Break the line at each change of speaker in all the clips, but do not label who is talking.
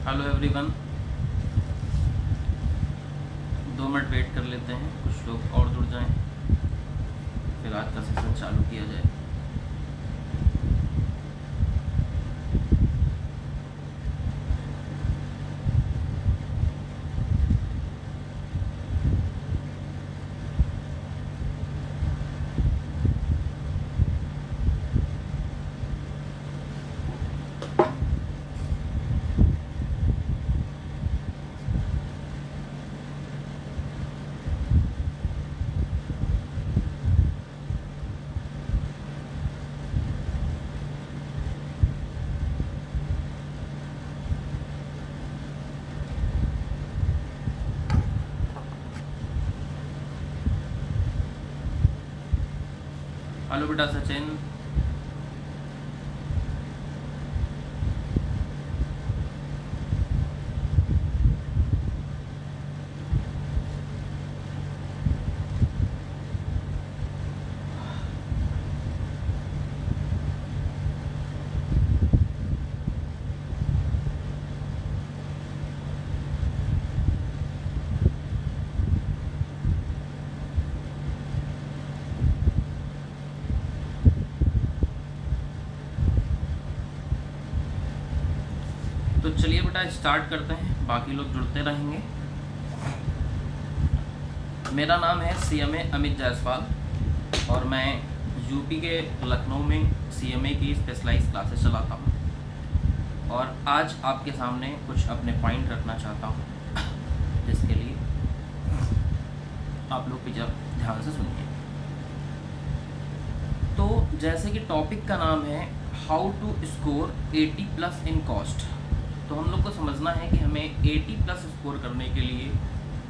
Hello everyone. 2 minute wait कर लेते हैं, कुछ लोग और जुड़ जाएं, फिर आज का सेशन चालू किया जाए। हेलो बेटा सचिन। तो चलिए बेटा स्टार्ट करते हैं, बाकी लोग जुड़ते रहेंगे। मेरा नाम है CMA अमित जायसवाल और मैं यूपी के लखनऊ में CMA की स्पेशलाइज्ड क्लासेस चलाता हूँ और आज आपके सामने कुछ अपने पॉइंट रखना चाहता हूँ, जिसके लिए आप लोग ध्यान से सुनिए। तो जैसे कि टॉपिक का नाम है how to score 80+ in cost, तो हम लोग को समझना है कि हमें 80+ स्कोर करने के लिए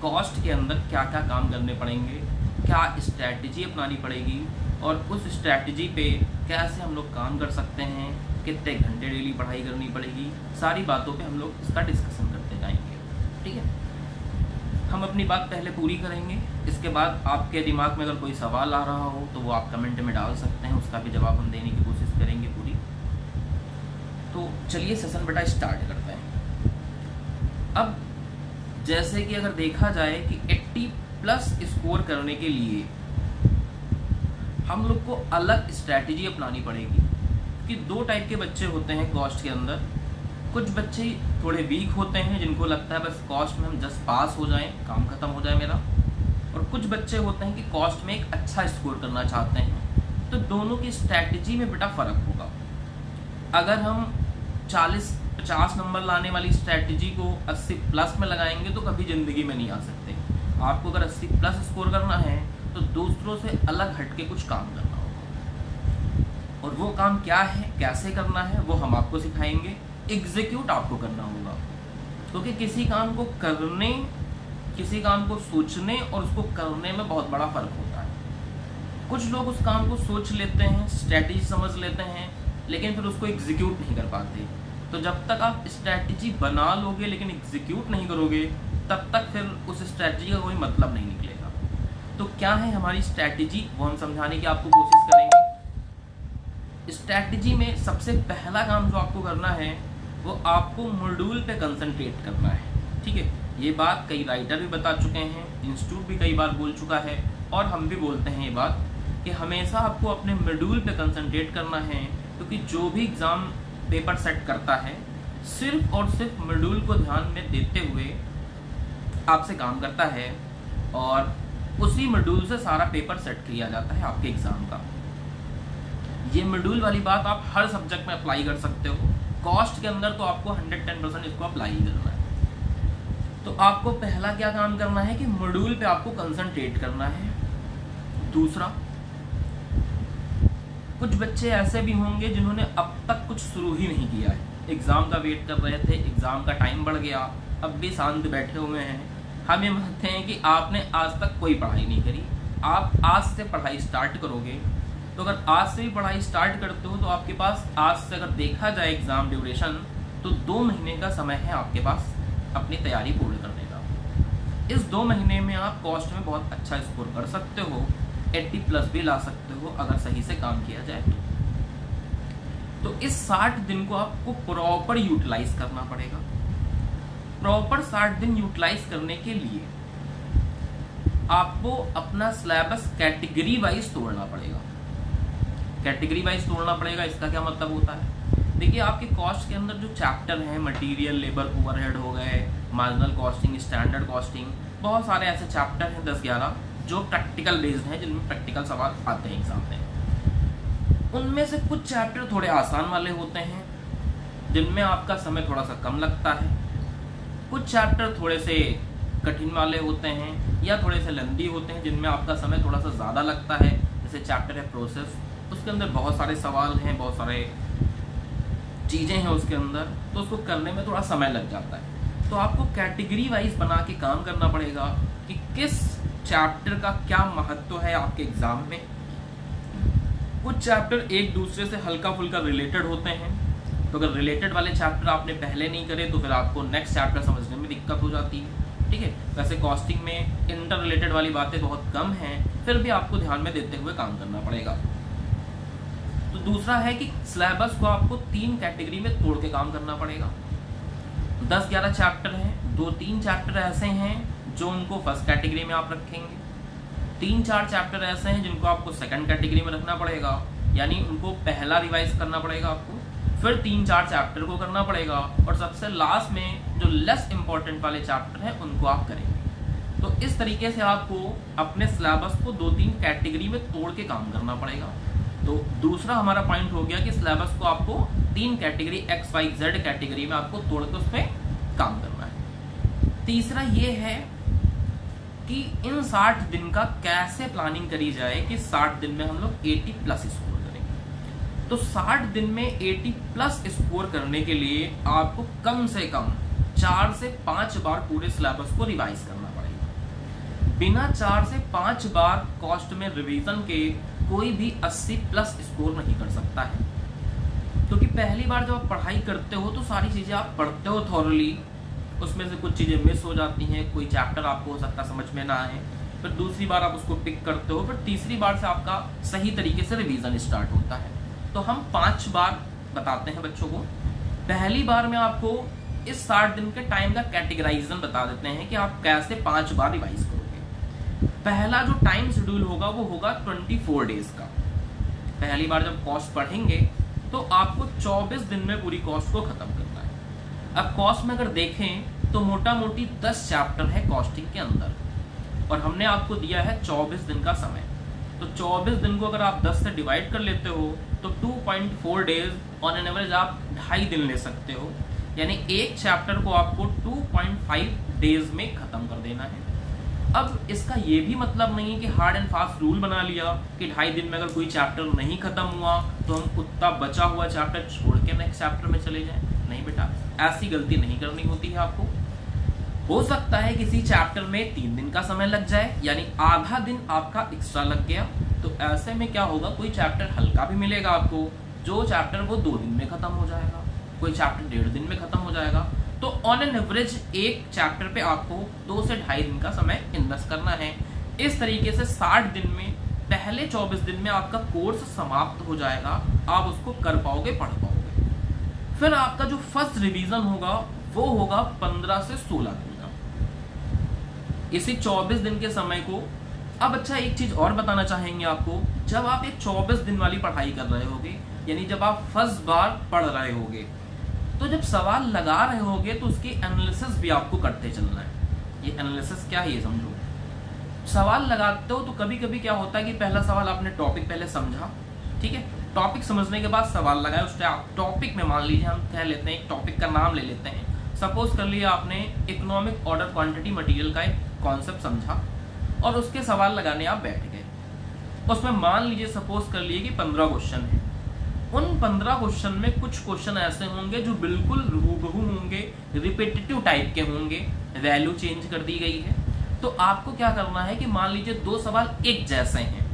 कॉस्ट के अंदर क्या क्या काम करने पड़ेंगे, क्या स्ट्रैटेजी अपनानी पड़ेगी और उस स्ट्रैटेजी पे कैसे हम लोग काम कर सकते हैं, कितने घंटे डेली पढ़ाई करनी पड़ेगी, सारी बातों पे हम लोग इसका डिस्कशन करते जाएंगे। ठीक है, हम अपनी बात पहले पूरी करेंगे, इसके बाद आपके दिमाग में अगर कोई सवाल आ रहा हो तो वो आप कमेंट में डाल सकते हैं, उसका भी जवाब हम देने की कोशिश करेंगे पूरी। तो चलिए सेशन बेटा स्टार्ट करते हैं। अब जैसे कि अगर देखा जाए कि 80+ स्कोर करने के लिए हम लोग को अलग स्ट्रैटेजी अपनानी पड़ेगी, कि 2 टाइप के बच्चे होते हैं कॉस्ट के अंदर। कुछ बच्चे थोड़े वीक होते हैं जिनको लगता है बस कॉस्ट में हम जस्ट पास हो जाएं, काम खत्म हो जाए मेरा, और कुछ बच्चे होते हैं कि कॉस्ट में एक अच्छा स्कोर करना चाहते हैं। तो दोनों की स्ट्रैटेजी में बेटा फ़र्क होगा। अगर हम 40-50 नंबर लाने वाली स्ट्रैटेजी को 80+ में लगाएंगे तो कभी ज़िंदगी में नहीं आ सकते। आपको अगर 80+ स्कोर करना है तो दूसरों से अलग हट के कुछ काम करना होगा, और वो काम क्या है, कैसे करना है, वो हम आपको सिखाएंगे। एग्जीक्यूट आपको करना होगा, क्योंकि किसी काम को करने, किसी काम को सोचने और उसको करने में बहुत बड़ा फ़र्क होता है। कुछ लोग उस काम को सोच लेते हैं, स्ट्रैटेजी समझ लेते हैं, लेकिन फिर उसको एग्जीक्यूट नहीं कर पाते। तो जब तक आप स्ट्रैटेजी बना लोगे लेकिन एग्जीक्यूट नहीं करोगे, तब तक फिर उस स्ट्रैटेजी का कोई मतलब नहीं निकलेगा। तो क्या है हमारी स्ट्रैटेजी, वो हम समझाने की आपको कोशिश करेंगे। स्ट्रैटेजी में सबसे पहला काम जो आपको करना है वो आपको मॉड्यूल पे कंसंट्रेट करना है। ठीक है, ये बात कई राइटर भी बता चुके हैं, इंस्टीट्यूट भी कई बार बोल चुका है और हम भी बोलते हैं ये बात कि हमेशा आपको अपने मॉड्यूल पे कंसंट्रेट करना है, क्योंकि जो भी एग्ज़ाम पेपर सेट करता है सिर्फ और सिर्फ मॉड्यूल को ध्यान में देते हुए आपसे काम करता है, और उसी मॉड्यूल से सारा पेपर सेट किया जाता है आपके एग्ज़ाम का। ये मॉड्यूल वाली बात आप हर सब्जेक्ट में अप्लाई कर सकते हो। कॉस्ट के अंदर तो आपको 110% इसको अप्लाई ही करना है। तो आपको पहला क्या काम करना है कि मॉड्यूल पे आपको कंसंट्रेट करना है। दूसरा, कुछ बच्चे ऐसे भी होंगे जिन्होंने अब तक कुछ शुरू ही नहीं किया है, एग्ज़ाम का वेट कर रहे थे, एग्ज़ाम का टाइम बढ़ गया, अब भी शांत बैठे हुए हैं। हम ये मानते हैं कि आपने आज तक कोई पढ़ाई नहीं करी, आप आज से पढ़ाई स्टार्ट करोगे। तो अगर आज से भी पढ़ाई स्टार्ट करते हो तो आपके पास आज से अगर देखा जाए एग्ज़ाम ड्यूरेशन तो 2 महीने का समय है आपके पास अपनी तैयारी पूर्ण करने का। इस 2 महीने में आप कॉस्ट में बहुत अच्छा स्कोर कर सकते हो, 80+ भी ला सकते हो अगर सही से काम किया जाए तो इस 60 दिन को आपको प्रॉपर यूटिलाइज करना पड़ेगा। प्रॉपर 60 दिन यूटिलाइज करने के लिए आपको अपना सिलेबस कैटेगरी वाइज तोड़ना पड़ेगा। कैटेगरी वाइज तोड़ना पड़ेगा, इसका क्या मतलब होता है? देखिए, आपके कॉस्ट के अंदर जो चैप्टर हैं, मटेरियल, लेबर, ओवरहेड हो गए, मार्जिनल कॉस्टिंग, स्टैंडर्ड कॉस्टिंग, बहुत सारे ऐसे चैप्टर हैं 10-11 जो प्रैक्टिकल बेस्ड हैं, जिनमें प्रैक्टिकल सवाल आते हैं एग्जाम में। उनमें से कुछ चैप्टर थोड़े आसान वाले होते हैं जिनमें आपका समय थोड़ा सा कम लगता है, कुछ चैप्टर थोड़े से कठिन वाले होते हैं या थोड़े से लंबी होते हैं जिनमें आपका समय थोड़ा सा ज़्यादा लगता है। जैसे चैप्टर है प्रोसेस, उसके अंदर बहुत सारे सवाल हैं, बहुत सारे चीज़ें हैं उसके अंदर, तो उसको करने में थोड़ा समय लग जाता है। तो आपको कैटेगरी वाइज बना के काम करना पड़ेगा कि किस चैप्टर का क्या महत्व है आपके एग्जाम में। कुछ चैप्टर एक दूसरे से हल्का फुल्का रिलेटेड होते हैं, तो अगर रिलेटेड वाले चैप्टर आपने पहले नहीं करे तो फिर आपको नेक्स्ट चैप्टर समझने में दिक्कत हो जाती है। ठीक है, वैसे कॉस्टिंग में इंटर रिलेटेड वाली बातें बहुत कम हैं, फिर भी आपको ध्यान में देते हुए काम करना पड़ेगा। तो दूसरा है कि सिलेबस को आपको 3 कैटेगरी में तोड़ के काम करना पड़ेगा। 10-11 चैप्टर हैं, 2-3 चैप्टर ऐसे हैं जो उनको फर्स्ट कैटेगरी में आप रखेंगे, 3-4 चैप्टर ऐसे हैं जिनको आपको सेकंड कैटेगरी में रखना पड़ेगा, यानी उनको पहला रिवाइज करना पड़ेगा आपको, फिर 3-4 चैप्टर को करना पड़ेगा, और सबसे लास्ट में जो लेस इंपॉर्टेंट वाले चैप्टर हैं उनको आप करेंगे। तो इस तरीके से आपको अपने सिलेबस को 2-3 कैटेगरी में तोड़ के काम करना पड़ेगा। तो दूसरा हमारा पॉइंट हो गया कि सिलेबस को आपको 3 कैटेगरी XYZ कैटेगरी में आपको तोड़ के उस पर काम करना है। तीसरा ये है कि इन 60 दिन का कैसे प्लानिंग करी जाए कि 60 दिन में हम लोग 80+ स्कोर करेंगे। तो 60 दिन में 80+ स्कोर करने के लिए आपको कम से कम 4 से 5 बार पूरे सिलेबस को रिवाइज करना पड़ेगा। बिना 4 से 5 बार कॉस्ट में रिवीजन के कोई भी 80+ स्कोर नहीं कर सकता है, क्योंकि पहली बार जब आप पढ़ाई करते हो तो सारी चीज़ें आप पढ़ते हो थॉरली, उसमें से कुछ चीज़ें मिस हो जाती हैं, कोई चैप्टर आपको हो सकता समझ में ना आए, फिर दूसरी बार आप उसको पिक करते हो, फिर तीसरी बार से आपका सही तरीके से रिवीजन स्टार्ट होता है। तो हम 5 बार बताते हैं बच्चों को। पहली बार में आपको इस 60 दिन के टाइम का कैटेगराइजेशन बता देते हैं कि आप कैसे 5 बार रिवाइज करोगे। पहला जो टाइम शेड्यूल होगा वो होगा 24 डेज का। पहली बार जब कॉस्ट पढ़ेंगे तो आपको 24 दिन में पूरी कॉस्ट को खत्म करना है। अब कॉस्ट में अगर देखें तो मोटा मोटी 10 चैप्टर है कॉस्टिंग के अंदर, और हमने आपको दिया है 24 दिन का समय। तो 24 दिन को अगर आप 10 से डिवाइड कर लेते हो तो 2.4 डेज ऑन एन एवरेज आप 2.5 दिन ले सकते हो, यानी एक चैप्टर को आपको 2.5 डेज में खत्म कर देना है। अब इसका ये भी मतलब नहीं है कि हार्ड एंड फास्ट रूल बना लिया कि 2.5 दिन में अगर कोई चैप्टर नहीं खत्म हुआ तो हम उतना बचा हुआ चैप्टर छोड़ के नेक्स्ट चैप्टर में चले जाएं। नहीं बेटा, ऐसी गलती नहीं करनी होती है आपको। हो सकता है किसी चैप्टर में 3 दिन का समय लग जाए, यानी आधा दिन आपका एक्स्ट्रा लग गया, तो ऐसे में क्या होगा, कोई चैप्टर हल्का भी मिलेगा आपको, जो चैप्टर वो 2 दिन में खत्म हो जाएगा, कोई चैप्टर 1.5 दिन में खत्म हो जाएगा। तो ऑन एन एवरेज एक चैप्टर पे आपको 2 से 2.5 दिन का समय इन्वेस्ट करना है। इस तरीके से 60 दिन में पहले 24 दिन में आपका कोर्स समाप्त हो जाएगा, आप उसको कर पाओगे, पढ़ पाओगे। फिर आपका जो फर्स्ट रिवीजन होगा वो होगा 15 से 16 दिन का, इसी 24 दिन के समय को। अब अच्छा, एक चीज और बताना चाहेंगे आपको, जब आप एक 24 दिन वाली पढ़ाई कर रहे होगे, यानी जब आप फर्स्ट बार पढ़ रहे होगे, तो जब सवाल लगा रहे होगे तो उसकी एनालिसिस भी आपको करते चलना है। ये एनालिसिस क्या है ये समझो। सवाल लगाते हो तो कभी कभी क्या होता है कि पहला सवाल आपने टॉपिक पहले समझा, ठीक है, टॉपिक समझने के बाद सवाल लगाया, उस टॉपिक में मान लीजिए हम कह लेते हैं, एक टॉपिक का नाम ले लेते हैं, सपोज कर लिया आपने इकोनॉमिक ऑर्डर क्वांटिटी मटेरियल का एक कॉन्सेप्ट समझा और उसके सवाल लगाने आप बैठ गए। उसमें मान लीजिए सपोज कर लिए कि 15 क्वेश्चन है। उन 15 क्वेश्चन में कुछ क्वेश्चन ऐसे होंगे जो बिल्कुल हूबहू होंगे, रिपीटेटिव टाइप के होंगे, वैल्यू चेंज कर दी गई है। तो आपको क्या करना है कि मान लीजिए 2 सवाल एक जैसे हैं,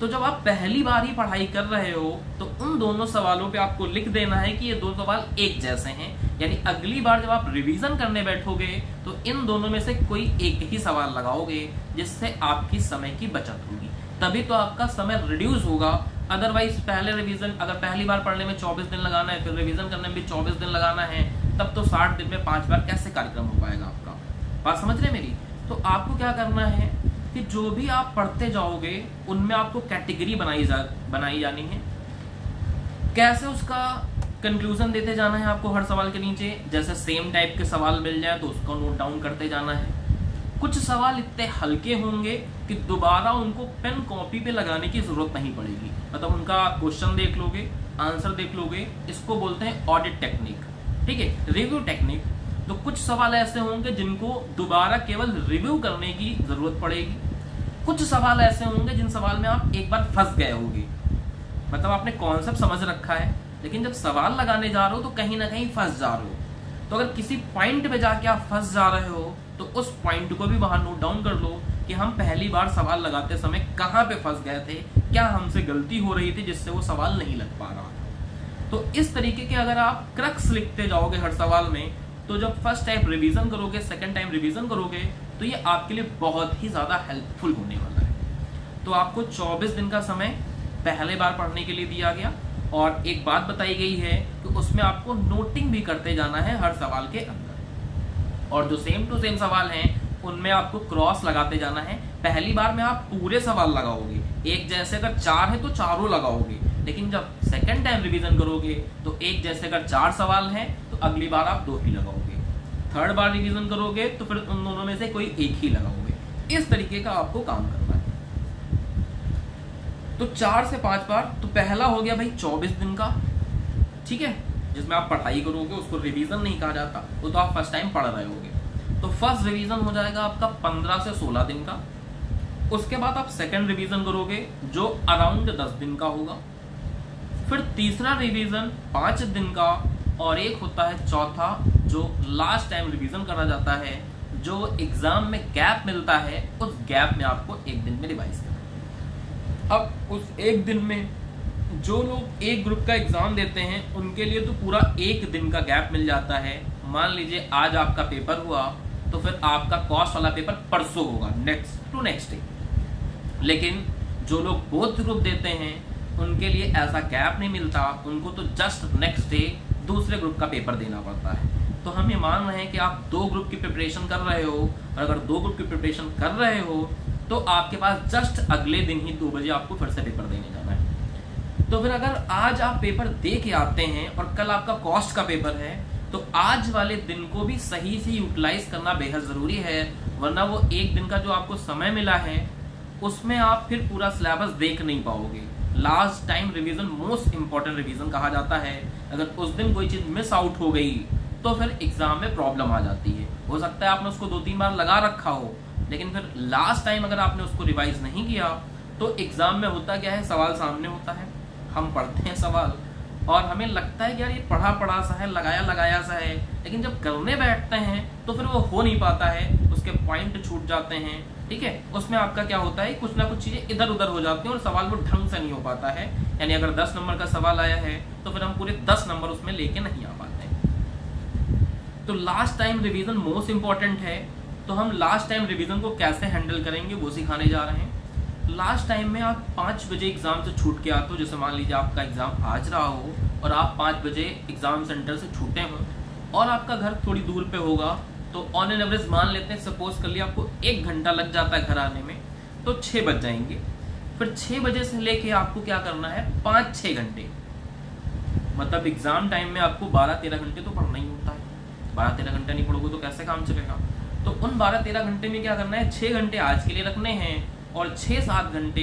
तो जब आप पहली बार ही पढ़ाई कर रहे हो तो उन दोनों सवालों पे आपको लिख देना है कि ये 2 सवाल एक जैसे हैं, यानी अगली बार जब आप रिवीजन करने बैठोगे तो इन दोनों में से कोई एक ही सवाल लगाओगे, जिससे आपकी समय की बचत होगी, तभी तो आपका समय रिड्यूस होगा। अदरवाइज पहले रिवीजन, अगर पहली बार पढ़ने में 24 दिन लगाना है, फिर रिवीजन करने में भी 24 दिन लगाना है, तब तो 60 दिन में 5 बार कैसे कार्यक्रम हो पाएगा आपका। बात समझ रहे मेरी? तो आपको क्या करना है कि जो भी आप पढ़ते जाओगे उनमें आपको कैटेगरी बनाई जानी है। कैसे उसका कंक्लूजन देते जाना है आपको हर सवाल के नीचे। जैसे सेम टाइप के सवाल मिल जाए तो उसको नोट डाउन करते जाना है। कुछ सवाल इतने हल्के होंगे कि दोबारा उनको पेन कॉपी पे लगाने की जरूरत नहीं पड़ेगी। मतलब उनका क्वेश्चन देख लोगे, आंसर देख लोगे, इसको बोलते हैं ऑडिट टेक्निक, ठीक है, रिव्यू टेक्निक। तो कुछ सवाल ऐसे होंगे जिनको दोबारा केवल रिव्यू करने की जरूरत पड़ेगी। कुछ सवाल ऐसे होंगे जिन सवाल में आप एक बार फंस गए होगे, मतलब आपने कॉन्सेप्ट समझ रखा है लेकिन जब सवाल लगाने जा रहे हो तो कहीं ना कहीं फंस जा रहे हो। तो अगर किसी पॉइंट पे जाके आप फंस जा रहे हो तो उस पॉइंट को भी वहां नोट डाउन कर लो कि हम पहली बार सवाल लगाते समय कहां पे फंस गए थे, क्या हमसे गलती हो रही थी जिससे वो सवाल नहीं लग पा रहा। तो इस तरीके के अगर आप क्रक्स लिखते जाओगे हर सवाल में, तो जब फर्स्ट टाइम रिवीजन करोगे, सेकंड टाइम रिवीजन करोगे, तो ये आपके लिए बहुत ही ज्यादा हेल्पफुल होने वाला है। तो आपको 24 दिन का समय पहले बार पढ़ने के लिए दिया गया और एक बात बताई गई है कि उसमें आपको नोटिंग भी करते जाना है हर सवाल के अंदर। और जो सेम टू सेम सवाल हैं उनमें आपको क्रॉस लगाते जाना है। पहली बार में आप पूरे सवाल लगाओगे, एक जैसे अगर 4 है तो चारों लगाओगे, लेकिन जब सेकंड टाइम रिवीजन करोगे तो एक जैसे अगर 4 सवाल हैं तो अगली बार आप 2 ही लगाओगे। थर्ड बार रिवीजन करोगे तो फिर उन दोनों में से कोई एक ही लगाओगे। इस तरीके का आपको काम करना है। तो 4 से 5 बार। तो पहला हो गया भाई 24 दिन का, ठीक है, जिसमें आप पढ़ाई करोगे, उसको रिवीजन नहीं कहा जाता, वो तो आप फर्स्ट टाइम पढ़ रहे होगे। तो फर्स्ट रिवीजन हो जाएगा आपका 15 से 16 दिन का। उसके बाद आप सेकंड रिवीजन करोगे जो अराउंड 10 दिन का होगा। फिर तीसरा रिवीजन 5 दिन का, और एक होता है चौथा जो लास्ट टाइम रिवीजन करा जाता है, जो एग्जाम में गैप मिलता है, उस गैप में आपको एक दिन में रिवाइज करना है। अब उस एक दिन में जो लोग एक ग्रुप का एग्जाम देते हैं उनके लिए तो पूरा एक दिन का गैप मिल जाता है। मान लीजिए आज आपका पेपर हुआ तो फिर आपका कॉस्ट वाला पेपर परसों होगा, नेक्स्ट डे। लेकिन जो लोग बोथ ग्रुप देते हैं उनके लिए ऐसा गैप नहीं मिलता, उनको तो जस्ट नेक्स्ट डे दूसरे ग्रुप का पेपर देना पड़ता है। तो हम ये मान रहे हैं कि आप 2 ग्रुप की प्रिपरेशन कर रहे हो, और अगर 2 ग्रुप की प्रिपरेशन कर रहे हो तो आपके पास जस्ट अगले दिन ही 2 बजे आपको फिर से पेपर देने जाना है। तो फिर अगर आज आप पेपर दे के आते हैं और कल आपका कॉस्ट का पेपर है, तो आज वाले दिन को भी सही से यूटिलाइज करना बेहद जरूरी है, वरना वो एक दिन का जो आपको समय मिला है उसमें आप फिर पूरा सिलेबस देख नहीं पाओगे। Last time revision most important revision कहा जाता है। अगर उस दिन कोई चीज मिस आउट हो गई तो फिर एग्जाम में प्रॉब्लम आ जाती है। हो सकता है आपने उसको 2-3 बार लगा रखा हो, लेकिन फिर लास्ट टाइम अगर आपने उसको रिवाइज नहीं किया तो एग्जाम में होता क्या है, सवाल सामने होता है, हम पढ़ते हैं सवाल और हमें लगता है कि यार ये पढ़ा सा है, लगाया सा है, लेकिन जब करने बैठते हैं तो फिर वो हो नहीं पाता है, उसके पॉइंट छूट जाते हैं, ठीक है। उसमें आपका क्या होता है, कुछ ना कुछ चीजें इधर उधर हो जाती हैं और सवाल वो ढंग से नहीं हो पाता है। यानी अगर 10 नंबर का सवाल आया है तो फिर हम पूरे 10 नंबर उसमें लेके नहीं आ पाते हैं। तो last time revision most important है। तो हम लास्ट टाइम रिवीजन को कैसे हैंडल करेंगे वो सिखाने जा रहे हैं। लास्ट टाइम में आप 5 बजे एग्जाम से छूट के आते हो, जैसे मान लीजिए आपका एग्जाम आज रहा हो और आप 5 बजे एग्जाम सेंटर से छूटे हो और आपका घर थोड़ी दूर पे होगा, तो ऑन एन एवरेज मान लेते हैं, सपोज कर लिया आपको 1 घंटा लग जाता है घर आने में, तो 6 बज जाएंगे। फिर 6 बजे से लेके आपको क्या करना है, 5-6 घंटे, मतलब एग्जाम टाइम में आपको 12-13 घंटे तो पढ़ना ही होता है। 12-13 घंटे नहीं पढ़ोगे तो कैसे काम चलेगा। तो उन 12-13 घंटे में क्या करना है, 6 घंटे आज के लिए रखने हैं और 6-7 घंटे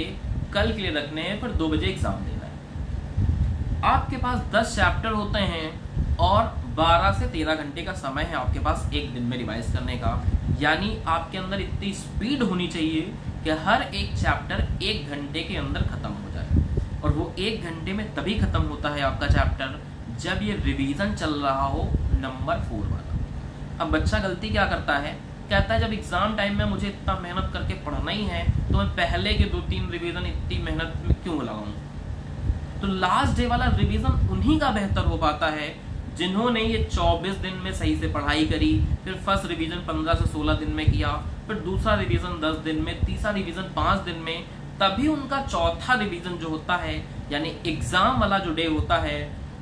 कल के लिए रखने हैं, फिर 2 बजे एग्जाम देना है। आपके पास 10 चैप्टर होते हैं और 12 से 13 घंटे का समय है आपके पास एक दिन में रिवाइज करने का। यानी आपके अंदर इतनी स्पीड होनी चाहिए कि हर एक चैप्टर 1 घंटे के अंदर खत्म हो जाए, और वो 1 घंटे में तभी खत्म होता है आपका चैप्टर जब ये रिवीजन चल रहा हो नंबर 4 वाला। अब बच्चा गलती क्या करता है, कहता है जब एग्जाम टाइम में मुझे इतना मेहनत करके पढ़ना ही है तो मैं पहले के 2-3 रिवीजन इतनी मेहनत में क्यों लगाऊं। तो लास्ट डे वाला रिवीजन उन्हीं का बेहतर हो पाता है जिन्होंने ये 24 दिन में सही से पढ़ाई करी, फिर फर्स्ट रिवीजन 15 से 16 दिन में किया, फिर दूसरा रिवीजन 10 दिन में, तीसरा रिवीजन 5 दिन में, तभी उनका चौथा रिवीजन जो होता है यानी एग्जाम वाला जो डे होता है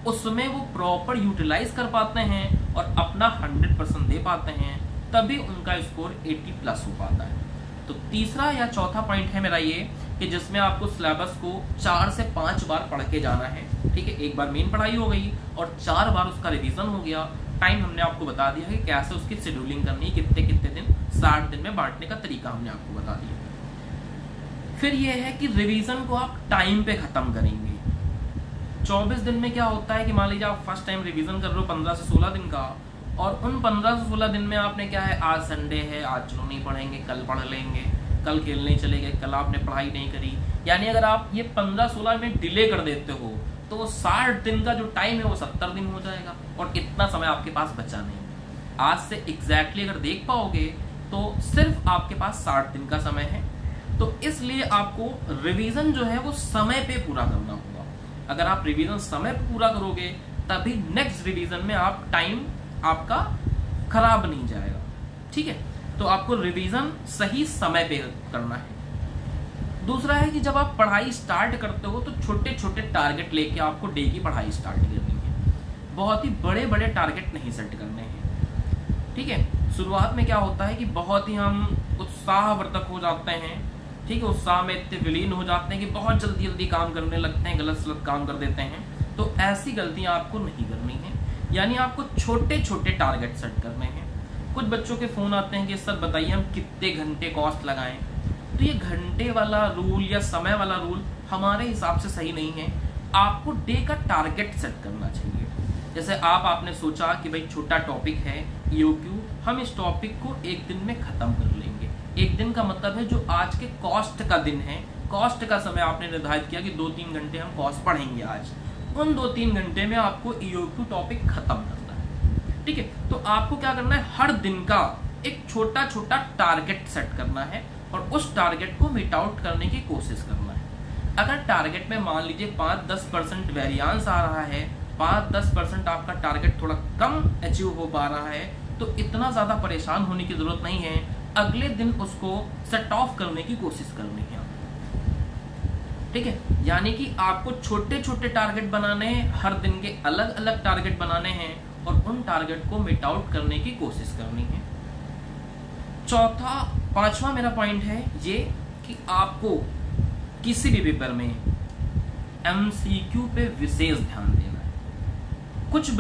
उसमें वो प्रॉपर यूटिलाइज कर पाते हैं और अपना 100% दे पाते हैं, तभी उनका स्कोर 80 प्लस हो पाता है। तो तीसरा या चौथा पॉइंट है मेरा ये कि जिसमें आपको सिलेबस को 4 से 5 बार पढ़ के जाना है। ठीक है, एक बार मेन पढ़ाई हो गई और 4 बार उसका रिवीजन हो गया। टाइम हमने आपको बता दिया कि कैसे उसकी शेड्यूलिंग करनी है, कितने कितने दिन, 60 दिन में बांटने का तरीका हमने आपको बता दिया। फिर यह है कि रिवीजन को आप टाइम पे खत्म करेंगे। 24 दिन में क्या होता है कि मान लीजिए आप फर्स्ट टाइम रिवीजन कर रहे हो 15 से 16 दिन का, और उन 15 से 16 दिन में आपने क्या है, आज संडे है, आज चलो नहीं पढ़ेंगे, कल पढ़ लेंगे, कल खेलने चले गए, कल आपने पढ़ाई नहीं करी। यानी अगर आप ये 15-16 में डिले कर देते हो तो वो 60 दिन का जो टाइम है वो 70 दिन हो जाएगा और इतना समय आपके पास बचा नहीं। आज से एग्जैक्टली अगर देख पाओगे तो सिर्फ आपके पास 60 दिन का समय है। तो इसलिए आपको रिवीजन जो है वो समय पे पूरा करना होगा। अगर आप रिवीजन समय पे पूरा करोगे तभी नेक्स्ट रिवीजन में आप टाइम आपका खराब नहीं जाएगा। ठीक है, तो आपको रिवीजन सही समय पे करना है। दूसरा है कि जब आप पढ़ाई स्टार्ट करते हो तो छोटे छोटे टारगेट लेके आपको डे की पढ़ाई स्टार्ट करनी है। बहुत ही बड़े बड़े टारगेट नहीं सेट करने हैं। ठीक है, शुरुआत में क्या होता है कि बहुत ही हम उत्साहवर्धक हो जाते हैं। ठीक है, उत्साह में इतने विलीन हो जाते हैं कि बहुत जल्दी जल्दी काम करने लगते हैं, गलत सलत काम कर देते हैं। तो ऐसी गलतियां आपको नहीं करनी है। यानी आपको छोटे छोटे टारगेट सेट करने हैं। कुछ बच्चों के फोन आते हैं कि सर बताइए हम कितने घंटे कॉस्ट लगाएं। तो ये घंटे वाला रूल या समय वाला रूल हमारे हिसाब से सही नहीं है। आपको डे का टारगेट सेट करना चाहिए। जैसे आपने सोचा कि भाई छोटा टॉपिक है ईओक्यू, हम इस टॉपिक को एक दिन में खत्म कर लेंगे। एक दिन का मतलब है जो आज के कॉस्ट का दिन है, कॉस्ट का समय आपने निर्धारित किया कि 2-3 घंटे हम कॉस्ट पढ़ेंगे आज। उन 2-3 घंटे में आपको ईओक्यू टॉपिक खत्म करना है। ठीक है, तो आपको क्या करना है, हर दिन का एक छोटा छोटा टारगेट सेट करना है और उस टारगेट को मीट आउट करने की कोशिश करना है। अगर टारगेट में मान लीजिए 5-10% वेरिएंस आ रहा है, 5-10% आपका टारगेट थोड़ा कम अचीव हो पा रहा है, तो इतना ज्यादा परेशान होने की जरूरत नहीं है। अगले दिन उसको सेट ऑफ करने की कोशिश करनी है। ठीक है, यानी कि आपको छोटे छोटे टारगेट बनाने हैं, हर दिन के अलग अलग टारगेट बनाने हैं और उन टारगेट को मीट आउट करने की कोशिश करनी है। पांचवा मेरा पॉइंट है ये कि आपको किसी भी पेपर में एमसीक्यू पे विशेष ध्यान देना है। कुछ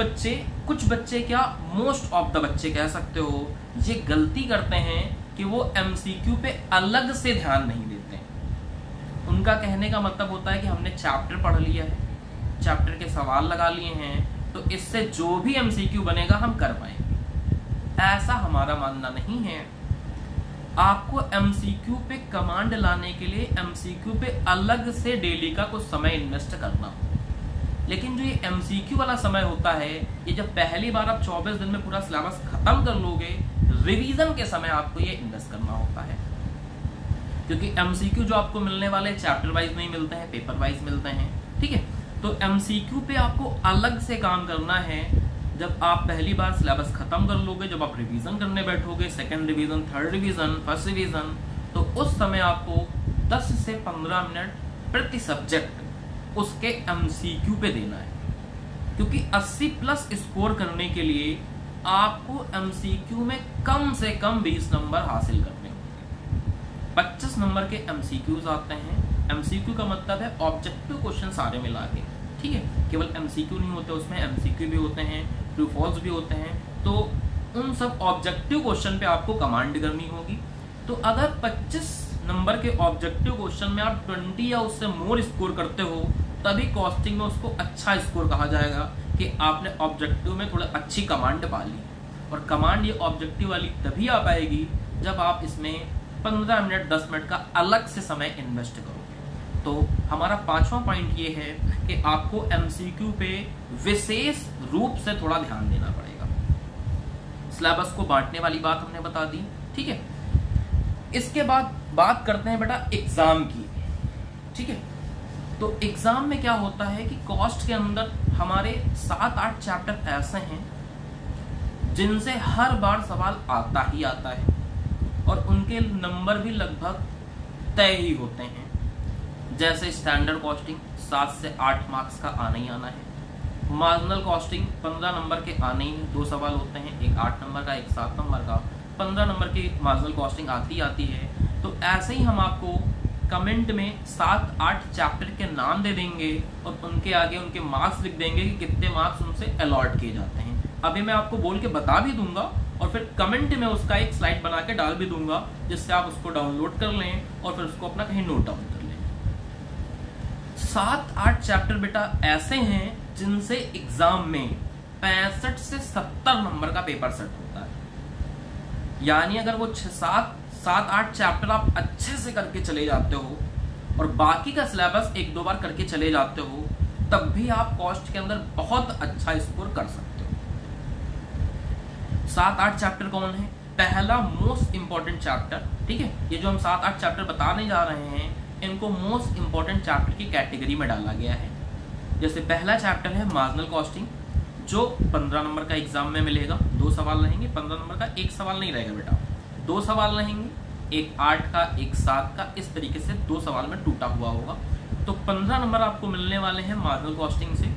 बच्चे क्या, मोस्ट ऑफ द बच्चे कह सकते हो, ये गलती करते हैं कि वो एमसीक्यू पे अलग से ध्यान नहीं देते हैं। उनका कहने का मतलब होता है कि हमने चैप्टर पढ़ लिया है, चैप्टर के सवाल लगा लिए हैं, तो इससे जो भी एमसीक्यू बनेगा हम कर पाएंगे। ऐसा हमारा मानना नहीं है। आपको एमसीक्यू पे कमांड लाने के लिए एमसीक्यू पे अलग से डेली का कुछ समय इन्वेस्ट करना हो। लेकिन जो ये एमसीक्यू वाला समय होता है, ये जब पहली बार आप 24 दिन में पूरा सिलेबस खत्म कर लोगे, रिवीजन के समय आपको ये इन्वेस्ट करना होता है। क्योंकि एमसीक्यू जो आपको मिलने वाले चैप्टर वाइज नहीं मिलते हैं, पेपर वाइज मिलते हैं। ठीक है, तो एमसीक्यू पे आपको अलग से काम करना है। जब आप पहली बार सिलेबस खत्म कर लोगे, जब आप रिवीजन करने बैठोगे, second revision, third revision, first revision, तो उस समय आपको 10 से 15 मिनट प्रति सब्जेक्ट उसके एमसीक्यू पे देना है। क्योंकि 80 प्लस स्कोर करने के लिए आपको एमसीक्यू में कम से कम 20 नंबर हासिल करने होंगे। 25 नंबर के एमसीक्यूज आते हैं। एमसीक्यू का मतलब है ऑब्जेक्टिव क्वेश्चन सारे मिला के। ठीक है, केवल एमसीक्यू नहीं होते, उसमें एमसीक्यू भी होते हैं, ट्रू फॉल्स भी होते हैं। तो उन सब ऑब्जेक्टिव क्वेश्चन पे आपको कमांड करनी होगी। तो अगर 25 नंबर के ऑब्जेक्टिव क्वेश्चन में आप 20 या उससे मोर स्कोर करते हो, तभी कॉस्टिंग में उसको अच्छा स्कोर कहा जाएगा कि आपने ऑब्जेक्टिव में थोड़ा अच्छी कमांड पा ली। और कमांड ये ऑब्जेक्टिव वाली तभी आ पाएगी जब आप इसमें 15 मिनट 10 मिनट का अलग से समय इन्वेस्ट करोगे। तो हमारा 5वां पॉइंट ये है कि आपको एमसीक्यू पे विशेष रूप से थोड़ा ध्यान देना पड़ेगा। सिलेबस को बांटने वाली बात हमने बता दी। ठीक है, इसके बाद बात करते हैं बेटा एग्जाम की। ठीक है, तो एग्जाम में क्या होता है कि कॉस्ट के अंदर हमारे 7-8 चैप्टर ऐसे हैं जिनसे हर बार सवाल आता ही आता है और उनके नंबर भी लगभग तय ही होते हैं। जैसे स्टैंडर्ड कॉस्टिंग 7 से 8 मार्क्स का आना ही आना है। मार्जिनल कॉस्टिंग 15 नंबर के आने ही 2 सवाल होते हैं, एक 8 नंबर का, एक 7 नंबर का। 15 नंबर की मार्जिनल कॉस्टिंग आती है। तो ऐसे ही हम आपको कमेंट में 7-8 चैप्टर के नाम दे देंगे और उनके आगे उनके मार्क्स लिख देंगे कि कितने मार्क्स उनसे अलॉट किए जाते हैं। अभी मैं आपको बोल के बता भी दूंगा और फिर कमेंट में उसका एक स्लाइड बना के डाल भी दूंगा, जिससे आप उसको डाउनलोड कर लें और फिर उसको अपना कहीं नोट डाउन कर लें। 7-8 चैप्टर बेटा ऐसे हैं जिनसे एग्जाम में 65 से 70 नंबर का पेपर सेट होता है। यानी अगर वो 7-8 चैप्टर आप अच्छे से करके चले जाते हो और बाकी का सिलेबस 1-2 बार करके चले जाते हो, तब भी आप कॉस्ट के अंदर बहुत अच्छा स्कोर कर सकते हो। 7-8 चैप्टर कौन है? पहला मोस्ट इंपॉर्टेंट चैप्टर, ठीक है, ये जो हम 7-8 चैप्टर बताने जा रहे हैं इनको मोस्ट इंपॉर्टेंट चैप्टर की कैटेगरी में डाला गया है। जैसे पहला चैप्टर है मार्जिनल कॉस्टिंग, जो 15 नंबर का एग्जाम में मिलेगा। 2 सवाल रहेंगे, 15 नंबर का एक सवाल नहीं रहेगा बेटा, 2 सवाल रहेंगे, एक 8 का, एक 7 का, इस तरीके से 2 सवाल में टूटा हुआ होगा। तो 15 नंबर आपको मिलने वाले हैं मार्जिनल कॉस्टिंग से।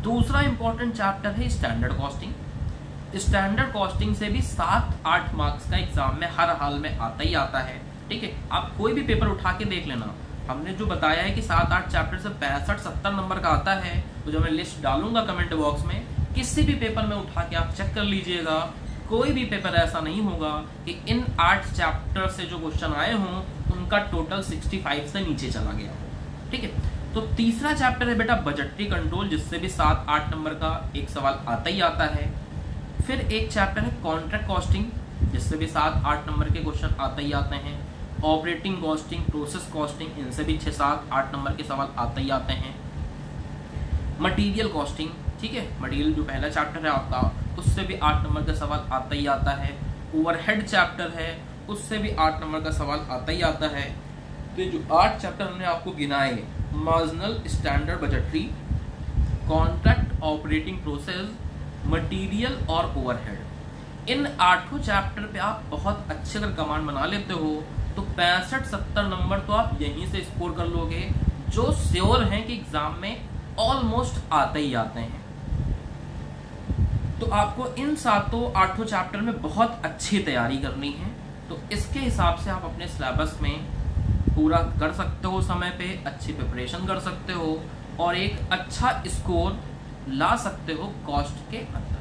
दूसरा इंपॉर्टेंट चैप्टर है स्टैंडर्ड कॉस्टिंग। स्टैंडर्ड कॉस्टिंग से भी 7-8 मार्क्स का एग्जाम में हर हाल में आता ही आता है, ठीक है। आप कोई भी पेपर उठा के देख लेना, हमने जो बताया है कि 7-8 चैप्टर से 65-70 नंबर का आता है, तो जो मैं लिस्ट डालूंगा कमेंट बॉक्स में, किसी भी पेपर में उठा के आप चेक कर लीजिएगा। कोई भी पेपर ऐसा नहीं होगा कि इन 8 चैप्टर से जो क्वेश्चन आए हों उनका टोटल 65 से नीचे चला गया हो, ठीक है। तो तीसरा चैप्टर है बेटा बजटरी कंट्रोल, जिससे भी 7-8 नंबर का एक सवाल आता ही आता है। फिर एक चैप्टर है कॉन्ट्रैक्ट कॉस्टिंग, जिससे भी 7-8 नंबर के क्वेश्चन आते ही आते हैं। ऑपरेटिंग कॉस्टिंग, प्रोसेस कॉस्टिंग, इनसे भी 6-7-8 नंबर के सवाल आते ही आते हैं। मटेरियल कॉस्टिंग, ठीक है, मटेरियल जो पहला चैप्टर है आपका, उससे भी 8 नंबर का सवाल आता ही आता है। ओवरहेड चैप्टर है, उससे भी 8 नंबर का सवाल आता ही आता है। तो जो 8 चैप्टर हमने आपको गिनाए, marginal, standard, budgetary, contract, operating, process, material और ओवरहेड, इन 8 चैप्टर पे आप बहुत अच्छे अगर कमांड बना लेते हो तो 65-70 नंबर तो आप यहीं से स्कोर कर लोगे, जो श्योर हैं कि एग्जाम में ऑलमोस्ट आते ही आते हैं। तो आपको इन 7-8 चैप्टर में बहुत अच्छी तैयारी करनी है। तो इसके हिसाब से आप अपने सिलेबस में पूरा कर सकते हो, समय पे अच्छी प्रिपरेशन कर सकते हो और एक अच्छा स्कोर ला सकते हो कॉस्ट के अंदर।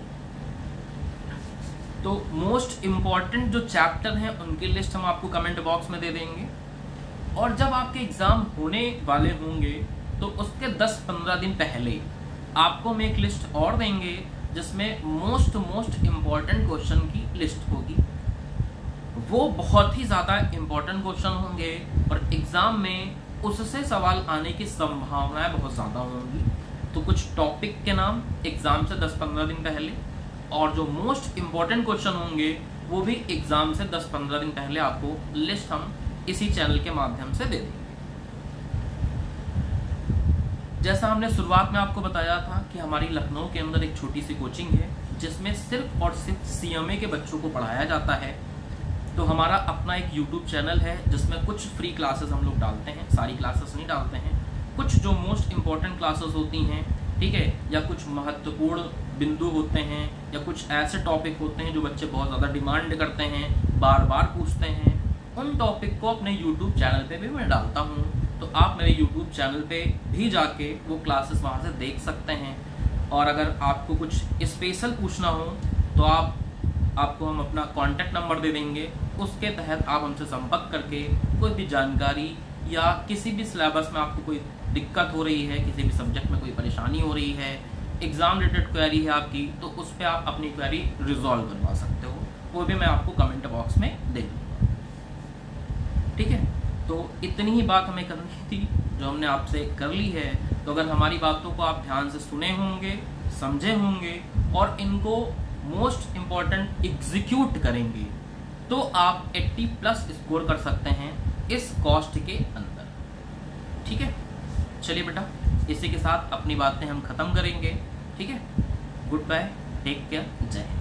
तो मोस्ट इम्पॉर्टेंट जो चैप्टर हैं उनकी लिस्ट हम आपको कमेंट बॉक्स में दे देंगे, और जब आपके एग्जाम होने वाले होंगे तो उसके 10-15 दिन पहले आपको हम एक लिस्ट और देंगे जिसमें मोस्ट इम्पॉर्टेंट क्वेश्चन की लिस्ट होगी। वो बहुत ही ज़्यादा इम्पॉर्टेंट क्वेश्चन होंगे और एग्जाम में उससे सवाल आने की संभावनाएं बहुत ज़्यादा होंगी। तो कुछ टॉपिक के नाम एग्जाम से 10-15 दिन पहले, और जो मोस्ट इम्पॉर्टेंट क्वेश्चन होंगे वो भी एग्जाम से 10-15 दिन पहले आपको लिस्ट हम इसी चैनल के माध्यम से दे देंगे। जैसा हमने शुरुआत में आपको बताया था कि हमारी लखनऊ के अंदर एक छोटी सी कोचिंग है जिसमें सिर्फ और सिर्फ सीएमए के बच्चों को पढ़ाया जाता है। तो हमारा अपना एक यूट्यूब चैनल है जिसमें कुछ फ्री क्लासेस हम लोग डालते हैं, सारी क्लासेस नहीं डालते हैं, कुछ जो मोस्ट इम्पॉर्टेंट क्लासेस होती हैं, ठीक है, या कुछ महत्वपूर्ण बिंदु होते हैं, या कुछ ऐसे टॉपिक होते हैं जो बच्चे बहुत ज़्यादा डिमांड करते हैं, बार बार पूछते हैं, उन टॉपिक को अपने यूट्यूब चैनल पे भी मैं डालता हूँ। तो आप मेरे यूट्यूब चैनल पे भी जाके वो क्लासेस वहाँ से देख सकते हैं। और अगर आपको कुछ स्पेशल पूछना हो तो आपको हम अपना कॉन्टैक्ट नंबर दे देंगे, उसके तहत आप हमसे संपर्क करके कोई भी जानकारी या किसी भी सिलेबस में आपको कोई दिक्कत हो रही है, किसी भी सब्जेक्ट में कोई परेशानी हो रही है, एग्ज़ाम रिलेटेड क्वेरी है आपकी, तो उस पर आप अपनी क्वेरी रिजॉल्व करवा सकते हो। वो भी मैं आपको कमेंट बॉक्स में दे दूँगा, ठीक है। तो इतनी ही बात हमें करनी थी जो हमने आपसे कर ली है। तो अगर हमारी बातों को आप ध्यान से सुने होंगे, समझे होंगे और इनको मोस्ट इम्पॉर्टेंट एग्जीक्यूट करेंगे तो आप 80+ स्कोर कर सकते हैं इस कॉस्ट के अंदर, ठीक है। चलिए बेटा, इसी के साथ अपनी बातें हम ख़त्म करेंगे, ठीक है। गुड बाय, टेक केयर, जय हिंद।